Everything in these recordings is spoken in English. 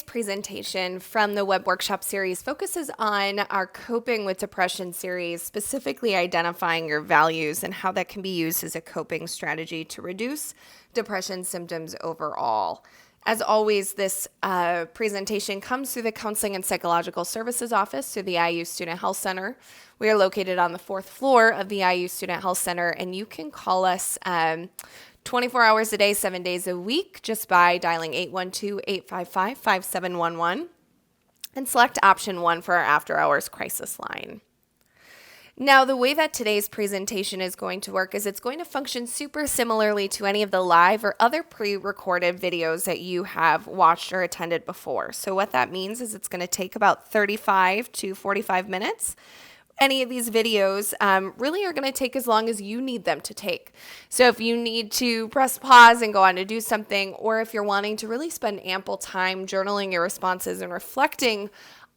Presentation from the web workshop series focuses on our coping with depression series, specifically identifying your values and how that can be used as a coping strategy to reduce depression symptoms overall. As always, this presentation comes through the Counseling and Psychological Services Office through the IU Student Health Center. We are located on the 4th floor of the IU Student Health Center, and you can call us 24 hours a day, 7 days a week, just by dialing 812-855-5711 and select option 1 for our after-hours crisis line. Now, the way that today's presentation is going to work is it's going to function super similarly to any of the live or other pre-recorded videos that you have watched or attended before. So what that means is it's going to take about 35 to 45 minutes. Any of these videos really are going to take as long as you need them to take. So if you need to press pause and go on to do something, or if you're wanting to really spend ample time journaling your responses and reflecting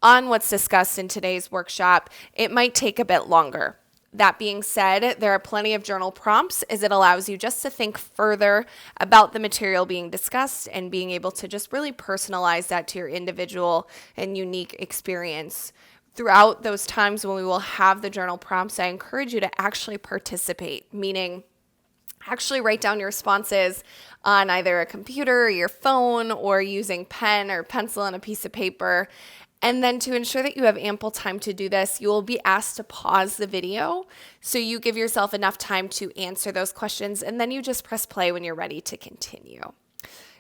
on what's discussed in today's workshop, it might take a bit longer. That being said, there are plenty of journal prompts as it allows you just to think further about the material being discussed and being able to just really personalize that to your individual and unique experience. Throughout those times when we will have the journal prompts, I encourage you to actually participate, meaning actually write down your responses on either a computer or your phone or using pen or pencil and a piece of paper. And then to ensure that you have ample time to do this, you will be asked to pause the video so you give yourself enough time to answer those questions, and then you just press play when you're ready to continue.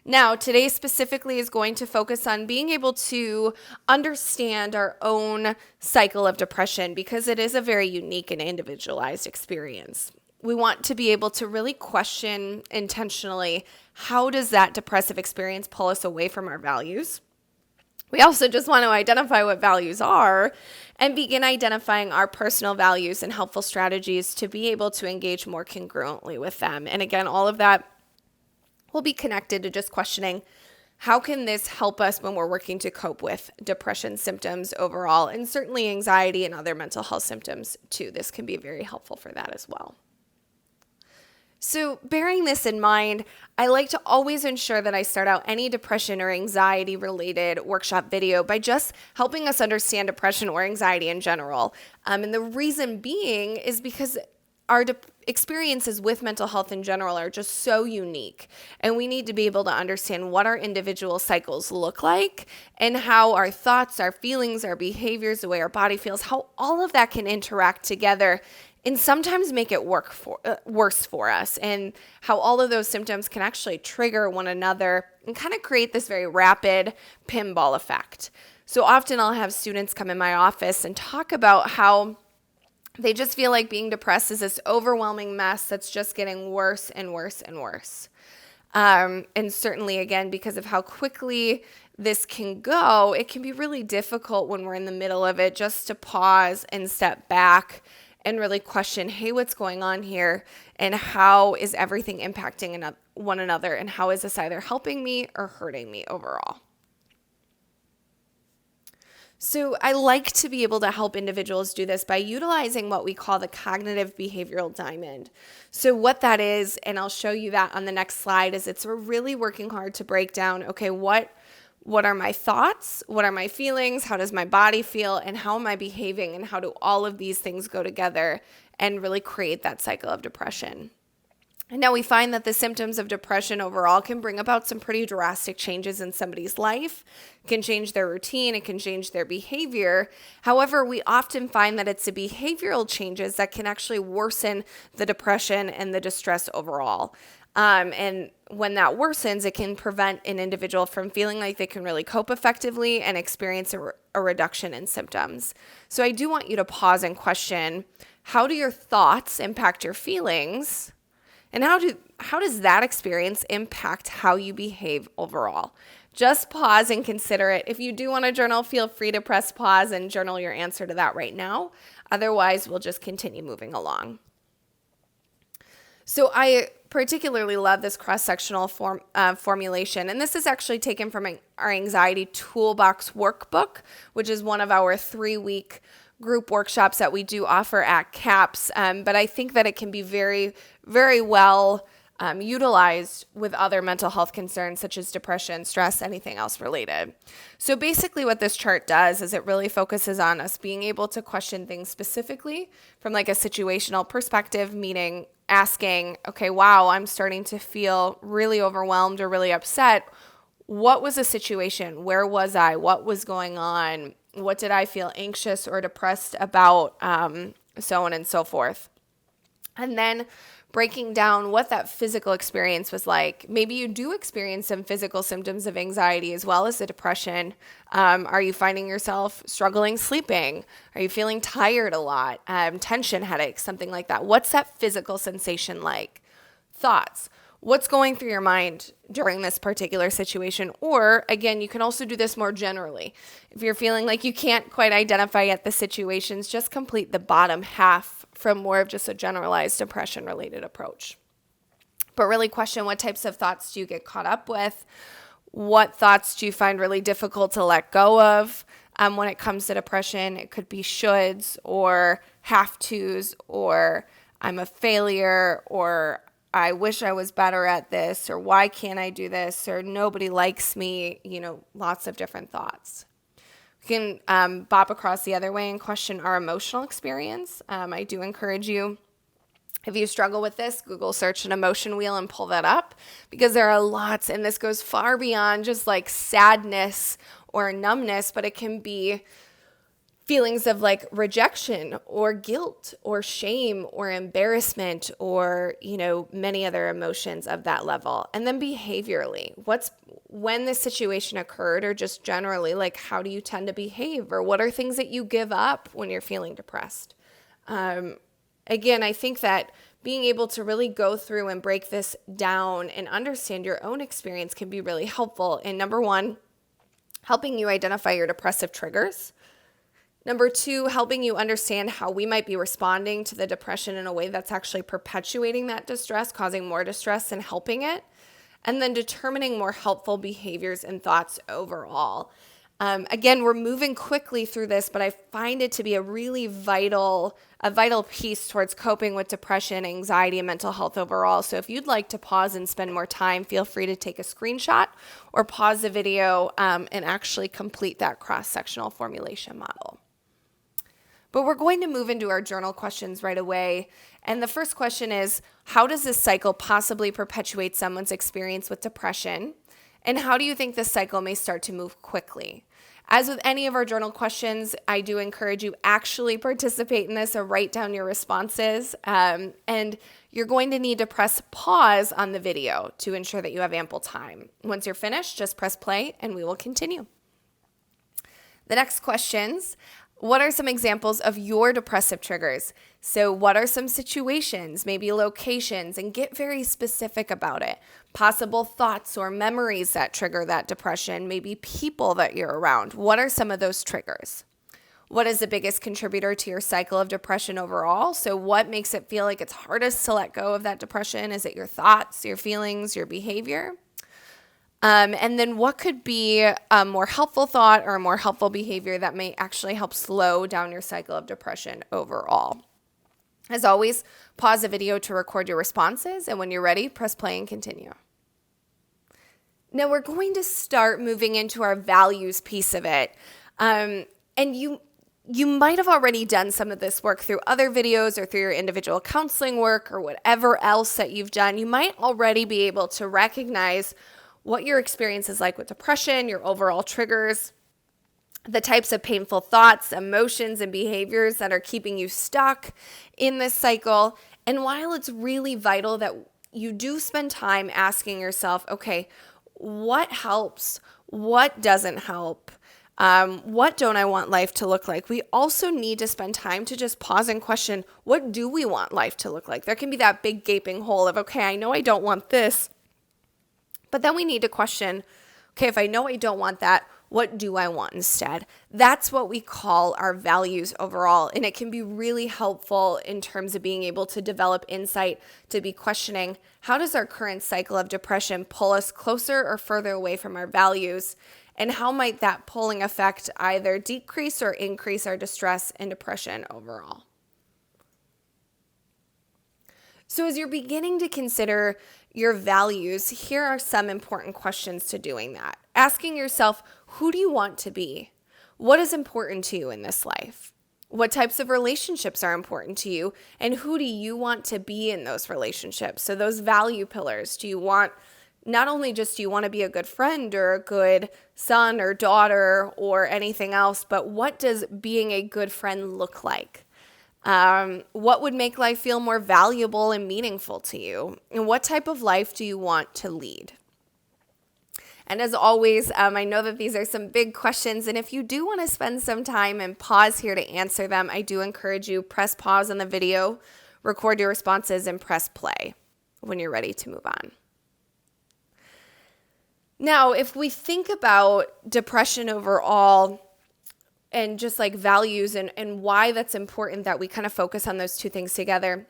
Now, today specifically is going to focus on being able to understand our own cycle of depression because it is a very unique and individualized experience. We want to be able to really question intentionally, how does that depressive experience pull us away from our values? We also just want to identify what values are and begin identifying our personal values and helpful strategies to be able to engage more congruently with them. And again, all of that will be connected to just questioning, how can this help us when we're working to cope with depression symptoms overall, and certainly anxiety and other mental health symptoms too. This can be very helpful for that as well. So bearing this in mind, I like to always ensure that I start out any depression or anxiety related workshop video by just helping us understand depression or anxiety in general. And the reason being is because our experiences with mental health in general are just so unique, and we need to be able to understand what our individual cycles look like and how our thoughts, our feelings, our behaviors, the way our body feels, how all of that can interact together and sometimes make it worse for us, and how all of those symptoms can actually trigger one another and kind of create this very rapid pinball effect. So often I'll have students come in my office and talk about how they just feel like being depressed is this overwhelming mess that's just getting worse and worse and worse. And certainly, again, because of how quickly this can go, it can be really difficult when we're in the middle of it just to pause and step back and really question, hey, what's going on here? And how is everything impacting one another? And how is this either helping me or hurting me overall? So I like to be able to help individuals do this by utilizing what we call the cognitive behavioral diamond. So what that is, and I'll show you that on the next slide, is it's really working hard to break down, okay, what are my thoughts? What are my feelings? How does my body feel? And how am I behaving? And how do all of these things go together and really create that cycle of depression? And now we find that the symptoms of depression overall can bring about some pretty drastic changes in somebody's life. It can change their routine. It can change their behavior. However, we often find that it's the behavioral changes that can actually worsen the depression and the distress overall. And when that worsens, it can prevent an individual from feeling like they can really cope effectively and experience a reduction in symptoms. So I do want you to pause and question, how do your thoughts impact your feelings? And how does that experience impact how you behave overall? Just pause and consider it. If you do want to journal, feel free to press pause and journal your answer to that right now. Otherwise, we'll just continue moving along. So I particularly love this cross-sectional formulation, and this is actually taken from our Anxiety Toolbox workbook, which is one of our 3-week group workshops that we do offer at CAPS, but I think that it can be very, very well utilized with other mental health concerns such as depression, stress, anything else related. So basically what this chart does is it really focuses on us being able to question things specifically from like a situational perspective, meaning asking, okay, wow, I'm starting to feel really overwhelmed or really upset. What was the situation? Where was I? What was going on? What did I feel anxious or depressed about? So on and so forth. And then breaking down what that physical experience was like. Maybe you do experience some physical symptoms of anxiety as well as the depression. Are you finding yourself struggling sleeping? Are you feeling tired a lot? Tension, headaches, something like that. What's that physical sensation like? Thoughts. What's going through your mind during this particular situation? Or again, you can also do this more generally. If you're feeling like you can't quite identify yet the situations, just complete the bottom half from more of just a generalized depression-related approach. But really question, what types of thoughts do you get caught up with? What thoughts do you find really difficult to let go of? When it comes to depression, it could be shoulds or have tos, or I'm a failure, or I wish I was better at this, or why can't I do this, or nobody likes me, lots of different thoughts. We can bop across the other way and question our emotional experience. I do encourage you, if you struggle with this, Google search an emotion wheel and pull that up, because there are lots, and this goes far beyond just like sadness or numbness, but it can be feelings of like rejection or guilt or shame or embarrassment or, many other emotions of that level. And then behaviorally, when this situation occurred, or just generally, like how do you tend to behave, or what are things that you give up when you're feeling depressed? Again, I think that being able to really go through and break this down and understand your own experience can be really helpful in, number one, helping you identify your depressive triggers. Number two, helping you understand how we might be responding to the depression in a way that's actually perpetuating that distress, causing more distress and helping it. And then determining more helpful behaviors and thoughts overall. Again, we're moving quickly through this, but I find it to be a really vital piece towards coping with depression, anxiety, and mental health overall. So if you'd like to pause and spend more time, feel free to take a screenshot or pause the video and actually complete that cross-sectional formulation model. But we're going to move into our journal questions right away. And the first question is, how does this cycle possibly perpetuate someone's experience with depression? And how do you think this cycle may start to move quickly? As with any of our journal questions, I do encourage you actually participate in this or write down your responses. And you're going to need to press pause on the video to ensure that you have ample time. Once you're finished, just press play and we will continue. The next questions. What are some examples of your depressive triggers? So what are some situations, maybe locations, and get very specific about it. Possible thoughts or memories that trigger that depression, maybe people that you're around. What are some of those triggers? What is the biggest contributor to your cycle of depression overall? So what makes it feel like it's hardest to let go of that depression? Is it your thoughts, your feelings, your behavior? And then what could be a more helpful thought or a more helpful behavior that may actually help slow down your cycle of depression overall? As always, pause the video to record your responses, and when you're ready, press play and continue. Now we're going to start moving into our values piece of it. And you might have already done some of this work through other videos or through your individual counseling work or whatever else that you've done. You might already be able to recognize what your experience is like with depression, your overall triggers, the types of painful thoughts, emotions, and behaviors that are keeping you stuck in this cycle. And while it's really vital that you do spend time asking yourself, okay, what helps? What doesn't help? What don't I want life to look like? We also need to spend time to just pause and question, what do we want life to look like? There can be that big gaping hole of, okay, I know I don't want this. But then we need to question, okay, if I know I don't want that, what do I want instead? That's what we call our values overall. And it can be really helpful in terms of being able to develop insight, to be questioning, how does our current cycle of depression pull us closer or further away from our values? And how might that pulling effect either decrease or increase our distress and depression overall? So as you're beginning to consider your values, here are some important questions to doing that. Asking yourself, who do you want to be? What is important to you in this life? What types of relationships are important to you? And who do you want to be in those relationships? So those value pillars, do you want, not only just do you want to be a good friend or a good son or daughter or anything else, but what does being a good friend look like? What would make life feel more valuable and meaningful to you? And what type of life do you want to lead? And as always, I know that these are some big questions, and if you do want to spend some time and pause here to answer them, I do encourage you, press pause on the video, record your responses, and press play when you're ready to move on. Now, if we think about depression overall and just like values and why that's important that we kind of focus on those two things together,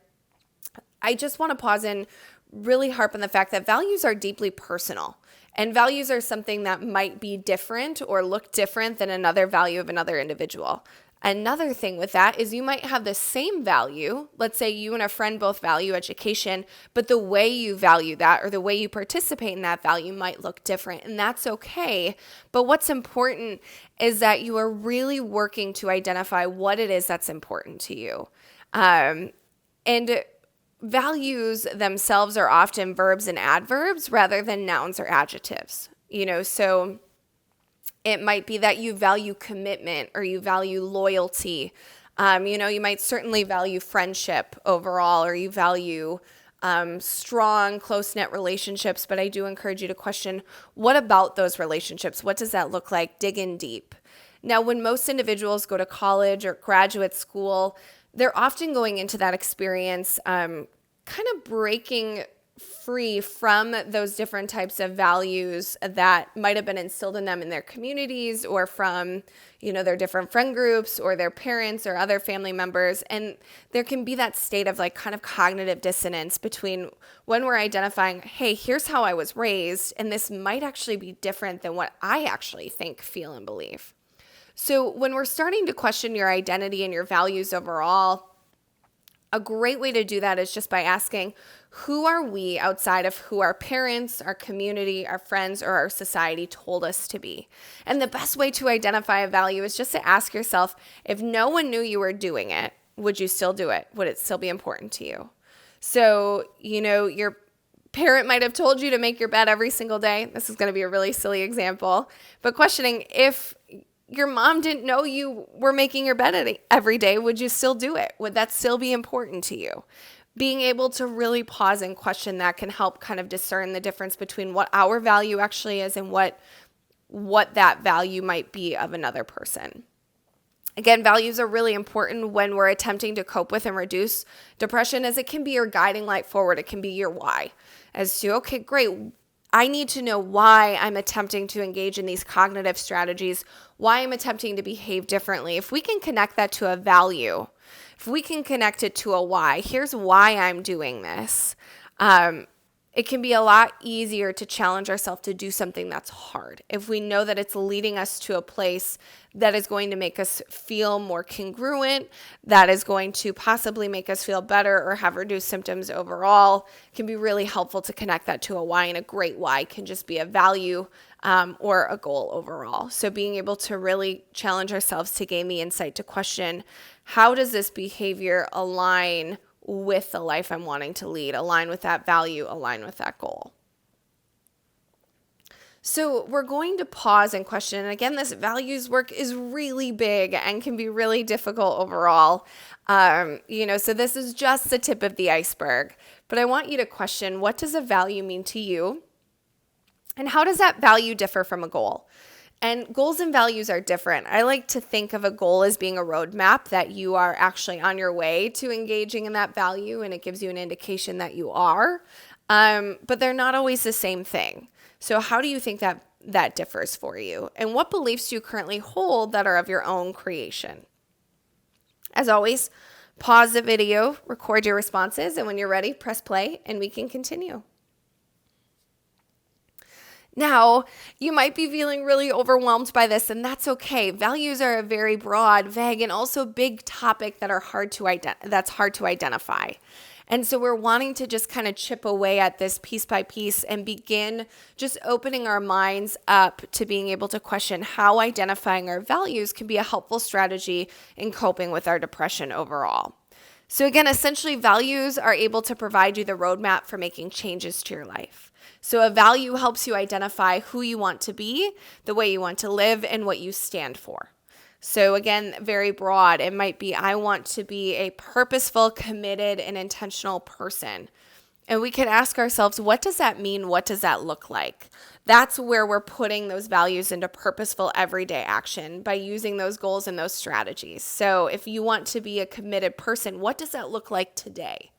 I just want to pause and really harp on the fact that values are deeply personal. And values are something that might be different or look different than another value of another individual. Another thing with that is you might have the same value. Let's say you and a friend both value education, but the way you value that or the way you participate in that value might look different, and that's okay. But what's important is that you are really working to identify what it is that's important to you. And values themselves are often verbs and adverbs rather than nouns or adjectives. So it might be that you value commitment or you value loyalty. You might certainly value friendship overall, or you value strong, close-knit relationships. But I do encourage you to question, what about those relationships? What does that look like? Dig in deep. Now, when most individuals go to college or graduate school, they're often going into that experience kind of breaking free from those different types of values that might have been instilled in them in their communities or from, their different friend groups or their parents or other family members. And there can be that state of like kind of cognitive dissonance between when we're identifying, hey, here's how I was raised, and this might actually be different than what I actually think, feel, and believe. So when we're starting to question your identity and your values overall, a great way to do that is just by asking, who are we outside of who our parents, our community, our friends, or our society told us to be? And the best way to identify a value is just to ask yourself, if no one knew you were doing it, would you still do it? Would it still be important to you? So, your parent might have told you to make your bed every single day. This is going to be a really silly example, but questioning, if your mom didn't know you were making your bed every day, would you still do it? Would that still be important to you? Being able to really pause and question that can help kind of discern the difference between what our value actually is and what that value might be of another person. Again, values are really important when we're attempting to cope with and reduce depression, as it can be your guiding light forward. It can be your why as to, okay, great, I need to know why I'm attempting to engage in these cognitive strategies, why I'm attempting to behave differently. If we can connect that to a value, if we can connect it to a why, here's why I'm doing this. It can be a lot easier to challenge ourselves to do something that's hard if we know that it's leading us to a place that is going to make us feel more congruent, that is going to possibly make us feel better or have reduced symptoms overall. It can be really helpful to connect that to a why, and a great why can just be a value or a goal overall. So being able to really challenge ourselves to gain the insight to question, how does this behavior align with the life I'm wanting to lead, align with that value, align with that goal? So we're going to pause and question. And again, this values work is really big and can be really difficult overall. So this is just the tip of the iceberg. But I want you to question, what does a value mean to you? And how does that value differ from a goal? And goals and values are different. I like to think of a goal as being a roadmap that you are actually on your way to engaging in that value, and it gives you an indication that you are. But they're not always the same thing. So how do you think that differs for you? And what beliefs do you currently hold that are of your own creation? As always, pause the video, record your responses, and when you're ready, press play, and we can continue. Now, you might be feeling really overwhelmed by this, and that's okay. Values are a very broad, vague, and also big topic that's hard to identify. And so we're wanting to just kind of chip away at this piece by piece and begin just opening our minds up to being able to question how identifying our values can be a helpful strategy in coping with our depression overall. So again, essentially values are able to provide you the roadmap for making changes to your life. So a value helps you identify who you want to be, the way you want to live, and what you stand for. So again, very broad. It might be, I want to be a purposeful, committed, and intentional person. And we can ask ourselves, what does that mean? What does that look like? That's where we're putting those values into purposeful everyday action by using those goals and those strategies. So if you want to be a committed person, what does that look like today?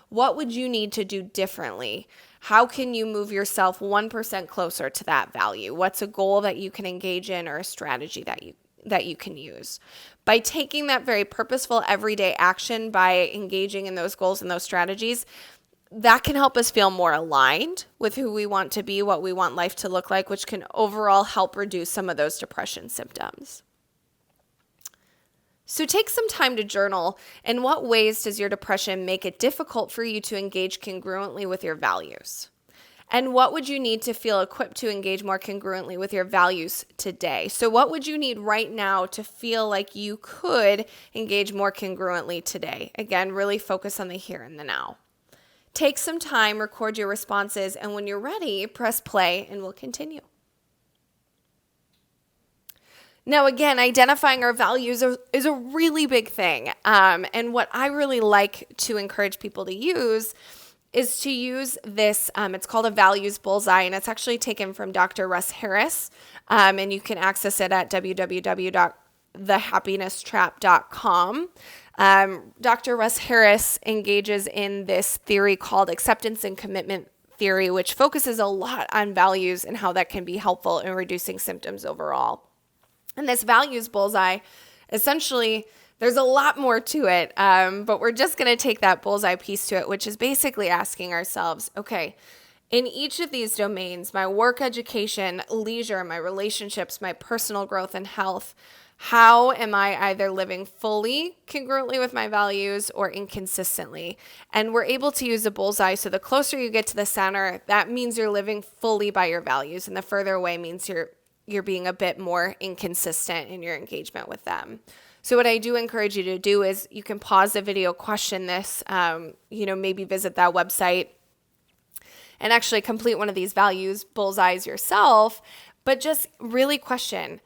What would you need to do differently? How can you move yourself 1% closer to that value? What's a goal that you can engage in or a strategy that you can use? By taking that very purposeful everyday action, by engaging in those goals and those strategies, that can help us feel more aligned with who we want to be, what we want life to look like, which can overall help reduce some of those depression symptoms. So take some time to journal. In what ways does your depression make it difficult for you to engage congruently with your values? And what would you need to feel equipped to engage more congruently with your values today? So what would you need right now to feel like you could engage more congruently today? Again, really focus on the here and the now. Take some time, record your responses, and when you're ready, press play and we'll continue. Now, again, identifying our values is a really big thing. And what I really like to encourage people to use is to use this, it's called a values bullseye, and it's actually taken from Dr. Russ Harris, and you can access it at www.thehappinesstrap.com. Dr. Russ Harris engages in this theory called acceptance and commitment theory, which focuses a lot on values and how that can be helpful in reducing symptoms overall. And this values bullseye, essentially, there's a lot more to it, but we're just going to take that bullseye piece to it, which is basically asking ourselves, okay, in each of these domains, my work, education, leisure, my relationships, my personal growth and health, how am I either living fully congruently with my values or inconsistently? And we're able to use a bullseye. So the closer you get to the center, that means you're living fully by your values. And the further away means you're being a bit more inconsistent in your engagement with them. So what I do encourage you to do is you can pause the video, question this, maybe visit that website and actually complete one of these values bullseyes yourself, but just really question,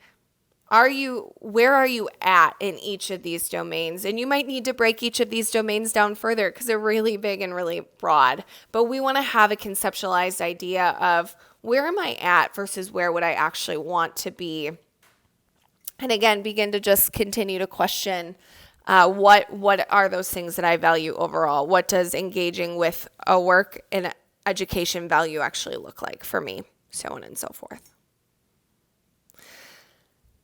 where are you at in each of these domains? And you might need to break each of these domains down further because they're really big and really broad. But we want to have a conceptualized idea of where am I at versus where would I actually want to be? And again, begin to just continue to question what are those things that I value overall? What does engaging with a work and education value actually look like for me? So on and so forth.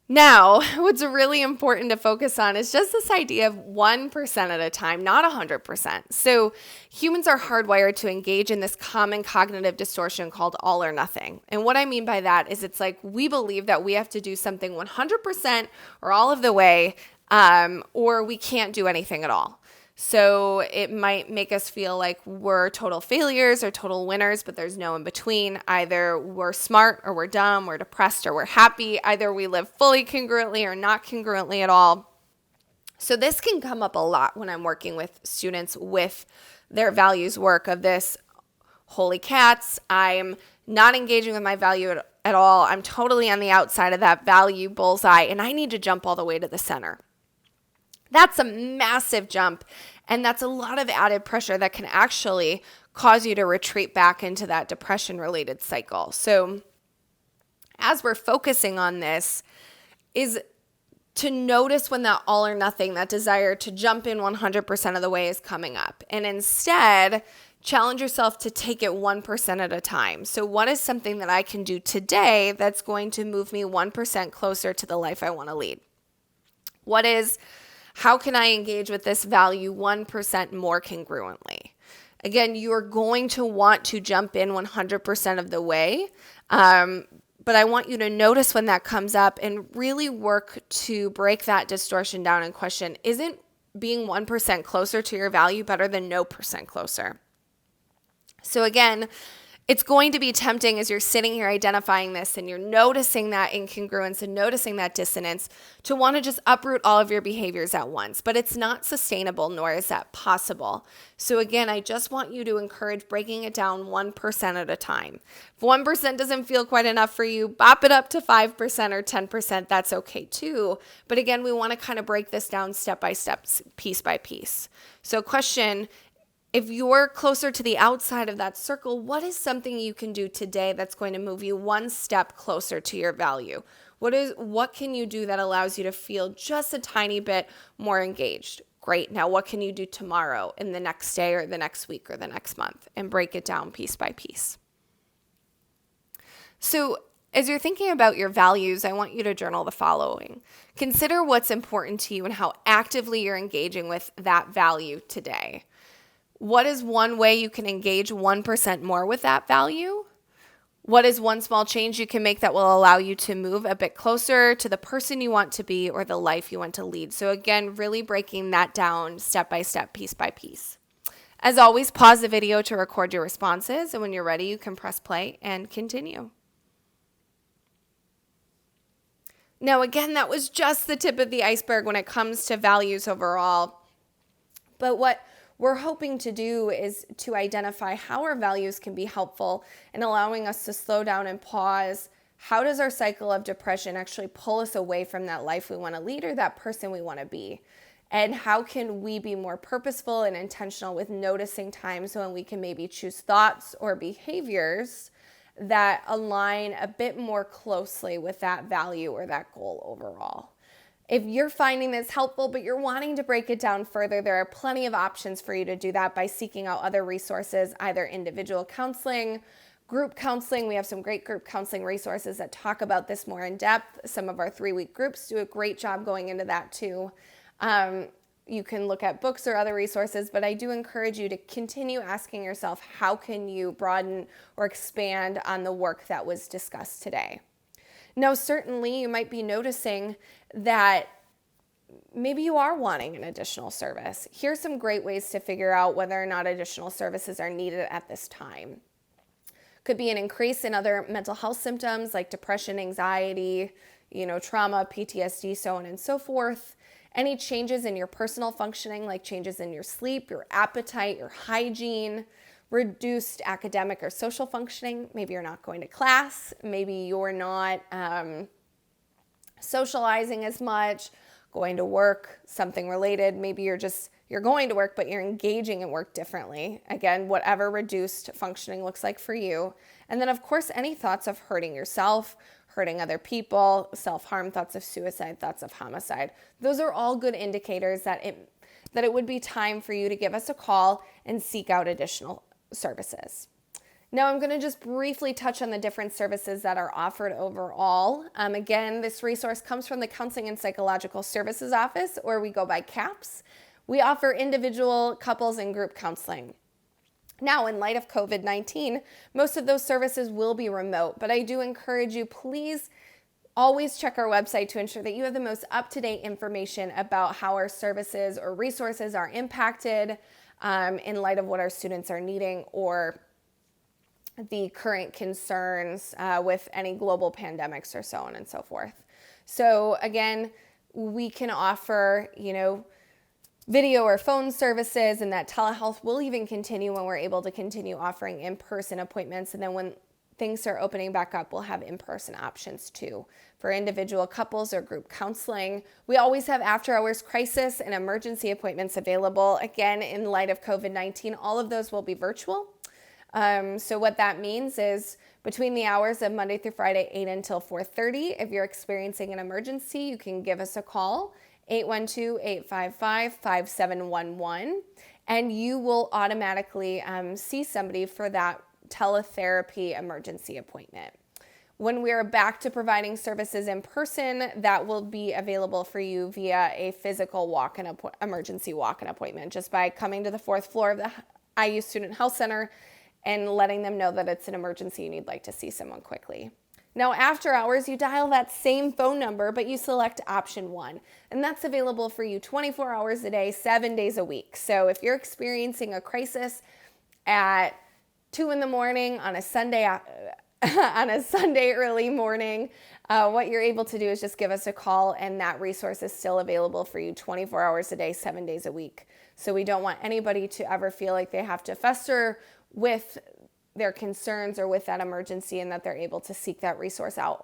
Now, what's really important to focus on is just this idea of 1% at a time, not 100%. So humans are hardwired to engage in this common cognitive distortion called all or nothing. And what I mean by that is it's like we believe that we have to do something 100% or all of the way, or we can't do anything at all. So it might make us feel like we're total failures or total winners, but there's no in between. Either we're smart or we're dumb, we're depressed or we're happy. Either we live fully congruently or not congruently at all. So this can come up a lot when I'm working with students with their values work of this, holy cats, I'm not engaging with my value at all. I'm totally on the outside of that value bullseye and I need to jump all the way to the center. That's a massive jump, and that's a lot of added pressure that can actually cause you to retreat back into that depression-related cycle. So as we're focusing on this, is to notice when that all or nothing, that desire to jump in 100% of the way is coming up, and instead challenge yourself to take it 1% at a time. So what is something that I can do today that's going to move me 1% closer to the life I want to lead? How can I engage with this value 1% more congruently? Again, you're going to want to jump in 100% of the way, but I want you to notice when that comes up and really work to break that distortion down and question, isn't being 1% closer to your value better than no percent closer. So again, it's going to be tempting as you're sitting here identifying this and you're noticing that incongruence and noticing that dissonance to want to just uproot all of your behaviors at once. But it's not sustainable, nor is that possible. So again, I just want you to encourage breaking it down 1% at a time. If 1% doesn't feel quite enough for you, bop it up to 5% or 10%. That's okay too. But again, we want to kind of break this down step by step, piece by piece. So question: if you're closer to the outside of that circle, what is something you can do today that's going to move you one step closer to your value? What can you do that allows you to feel just a tiny bit more engaged? Great. Now what can you do tomorrow, in the next day or the next week or the next month? And break it down piece by piece. So as you're thinking about your values, I want you to journal the following. Consider what's important to you and how actively you're engaging with that value today. What is one way you can engage 1% more with that value? What is one small change you can make that will allow you to move a bit closer to the person you want to be or the life you want to lead? So again, really breaking that down step by step, piece by piece. As always, pause the video to record your responses, and when you're ready, you can press play and continue. Now again, that was just the tip of the iceberg when it comes to values overall. But what we're hoping to do is to identify how our values can be helpful in allowing us to slow down and pause. How does our cycle of depression actually pull us away from that life we want to lead or that person we want to be? And how can we be more purposeful and intentional with noticing times when we can maybe choose thoughts or behaviors that align a bit more closely with that value or that goal overall? If you're finding this helpful, but you're wanting to break it down further, there are plenty of options for you to do that by seeking out other resources, either individual counseling, group counseling. We have some great group counseling resources that talk about this more in depth. Some of our 3-week groups do a great job going into that too. You can look at books or other resources, but I do encourage you to continue asking yourself, how can you broaden or expand on the work that was discussed today? Now, certainly you might be noticing that maybe you are wanting an additional service. Here's some great ways to figure out whether or not additional services are needed at this time. Could be an increase in other mental health symptoms like depression, anxiety, trauma, PTSD, so on and so forth. Any changes in your personal functioning, like changes in your sleep, your appetite, your hygiene, reduced academic or social functioning. Maybe you're not going to class. Maybe you're not socializing as much, going to work, something related. Maybe you're going to work, but you're engaging in work differently. Again, whatever reduced functioning looks like for you. And then, of course, any thoughts of hurting yourself, hurting other people, self-harm, thoughts of suicide, thoughts of homicide. Those are all good indicators that it would be time for you to give us a call and seek out additional services. Now I'm going to just briefly touch on the different services that are offered overall. Again, this resource comes from the Counseling and Psychological Services Office, or we go by CAPS. We offer individual, couples, and group counseling. Now, in light of COVID-19, most of those services will be remote, but I do encourage you, please always check our website to ensure that you have the most up-to-date information about how our services or resources are impacted in light of what our students are needing or the current concerns with any global pandemics or so on and so forth. So again, we can offer, video or phone services, and that telehealth will even continue when we're able to continue offering in-person appointments. And then when things are opening back up, we'll have in-person options too. For individual couples or group counseling, we always have after-hours crisis and emergency appointments available. Again, in light of COVID-19, all of those will be virtual. So what that means is between the hours of Monday through Friday, 8 until 4:30, if you're experiencing an emergency, you can give us a call, 812-855-5711, and you will automatically see somebody for that teletherapy emergency appointment. When we are back to providing services in person, that will be available for you via a physical emergency walk-in appointment, just by coming to the 4th floor of the IU Student Health Center and letting them know that it's an emergency and you'd like to see someone quickly. Now, after hours, you dial that same phone number, but you select option 1, and that's available for you 24 hours a day, 7 days a week. So if you're experiencing a crisis at 2 in the morning on a Sunday, on a Sunday early morning, what you're able to do is just give us a call, and that resource is still available for you 24 hours a day, 7 days a week. So we don't want anybody to ever feel like they have to fester with their concerns or with that emergency, and that they're able to seek that resource out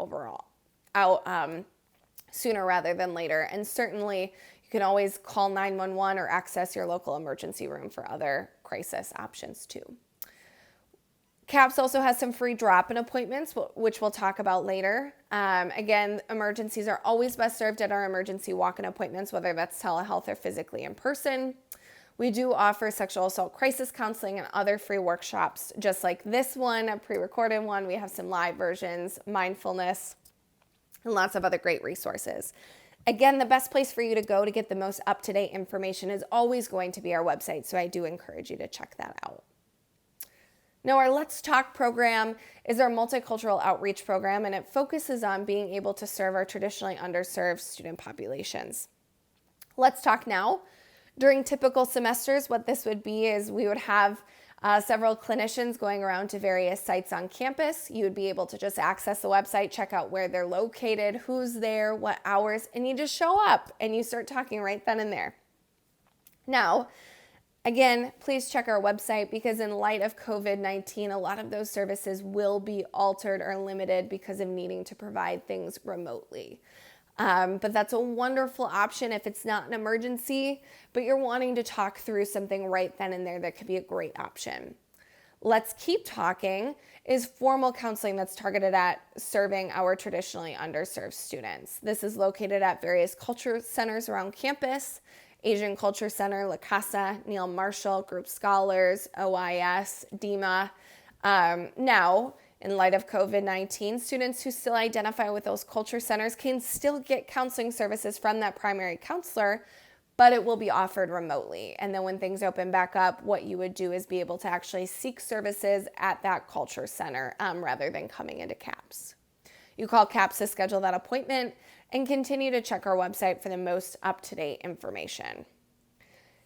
sooner rather than later. And certainly you can always call 911 or access your local emergency room for other crisis options too. CAPS also has some free drop-in appointments, which we'll talk about later. Again, emergencies are always best served at our emergency walk-in appointments, whether that's telehealth or physically in person. We do offer sexual assault crisis counseling and other free workshops, just like this one, a pre-recorded one. We have some live versions, mindfulness, and lots of other great resources. Again, the best place for you to go to get the most up-to-date information is always going to be our website, so I do encourage you to check that out. Now, our Let's Talk program is our multicultural outreach program, and it focuses on being able to serve our traditionally underserved student populations. Let's Talk Now. During typical semesters, what this would be is we would have several clinicians going around to various sites on campus. You would be able to just access the website, check out where they're located, who's there, what hours, and you just show up and you start talking right then and there. Now, again, please check our website, because in light of COVID-19, a lot of those services will be altered or limited because of needing to provide things remotely. But that's a wonderful option if it's not an emergency, but you're wanting to talk through something right then and there. That could be a great option. Let's Keep Talking is formal counseling that's targeted at serving our traditionally underserved students. This is located at various culture centers around campus: Asian Culture Center, La Casa, Neil Marshall, Group Scholars, OIS, DEMA. Now, in light of COVID-19, students who still identify with those culture centers can still get counseling services from that primary counselor, but it will be offered remotely. And then when things open back up, what you would do is be able to actually seek services at that culture center rather than coming into CAPS. You call CAPS to schedule that appointment and continue to check our website for the most up-to-date information.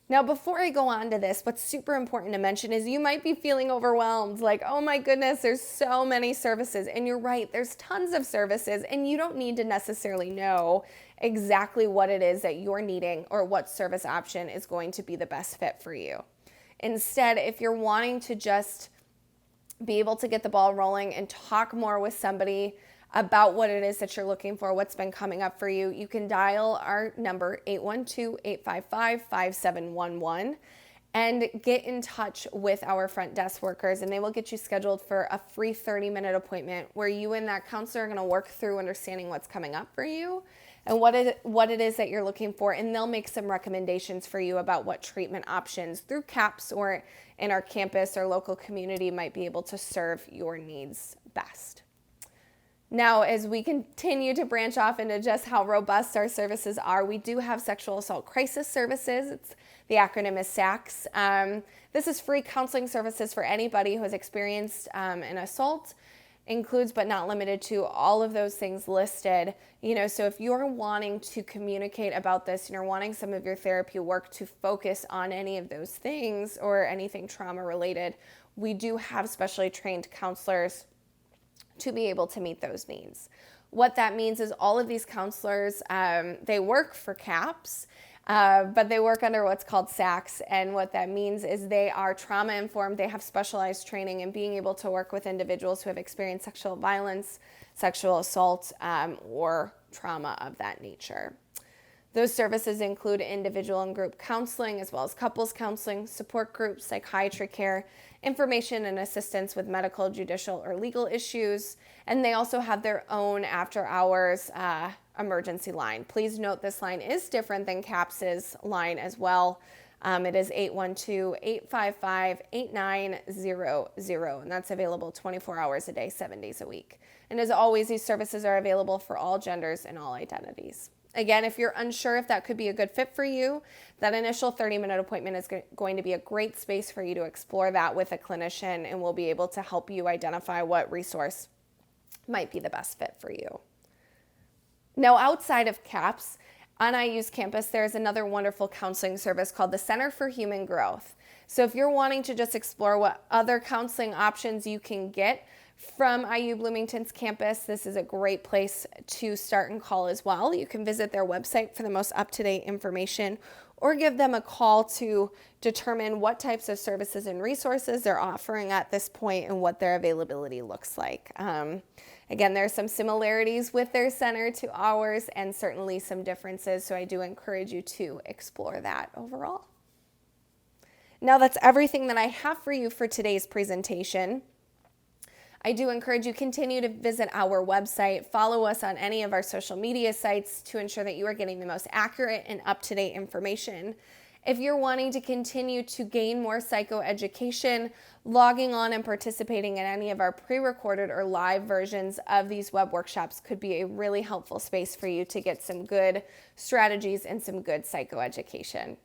Now, before I go on to this, what's super important to mention is you might be feeling overwhelmed, like, oh my goodness, there's so many services. And you're right, there's tons of services, and you don't need to necessarily know exactly what it is that you're needing or what service option is going to be the best fit for you. Instead, if you're wanting to just be able to get the ball rolling and talk more with somebody about what it is that you're looking for, what's been coming up for you, you can dial our number 812-855-5711 and get in touch with our front desk workers, and they will get you scheduled for a free 30-minute appointment where you and that counselor are going to work through understanding what's coming up for you and what it is that you're looking for, and they'll make some recommendations for you about what treatment options through CAPS or in our campus or local community might be able to serve your needs best. Now, as we continue to branch off into just how robust our services are, we do have sexual assault crisis services. The acronym is SACS. This is free counseling services for anybody who has experienced an assault. Includes but not limited to all of those things listed. So if you're wanting to communicate about this and you're wanting some of your therapy work to focus on any of those things or anything trauma related, we do have specially trained counselors to be able to meet those needs. What that means is all of these counselors, they work for CAPS, but they work under what's called SACS, and what that means is they are trauma informed. They have specialized training in being able to work with individuals who have experienced sexual violence, sexual assault, or trauma of that nature. Those services include individual and group counseling, as well as couples counseling, support groups, psychiatry care, information and assistance with medical, judicial, or legal issues, and they also have their own after-hours emergency line. Please note this line is different than CAPS's line as well. It is 812-855-8900, and that's available 24 hours a day, 7 days a week. And as always, these services are available for all genders and all identities. Again, if you're unsure if that could be a good fit for you, that initial 30-minute appointment is going to be a great space for you to explore that with a clinician, and we'll be able to help you identify what resource might be the best fit for you. Now, outside of CAPS, on IU's campus, there's another wonderful counseling service called the Center for Human Growth. So if you're wanting to just explore what other counseling options you can get from IU Bloomington's campus, this is a great place to start and call as well. You can visit their website for the most up-to-date information or give them a call to determine what types of services and resources they're offering at this point and what their availability looks like. Again, there are some similarities with their center to ours and certainly some differences, so I do encourage you to explore that overall. Now that's everything that I have for you for today's presentation. I do encourage you to continue to visit our website, follow us on any of our social media sites to ensure that you are getting the most accurate and up-to-date information. If you're wanting to continue to gain more psychoeducation, logging on and participating in any of our pre-recorded or live versions of these web workshops could be a really helpful space for you to get some good strategies and some good psychoeducation.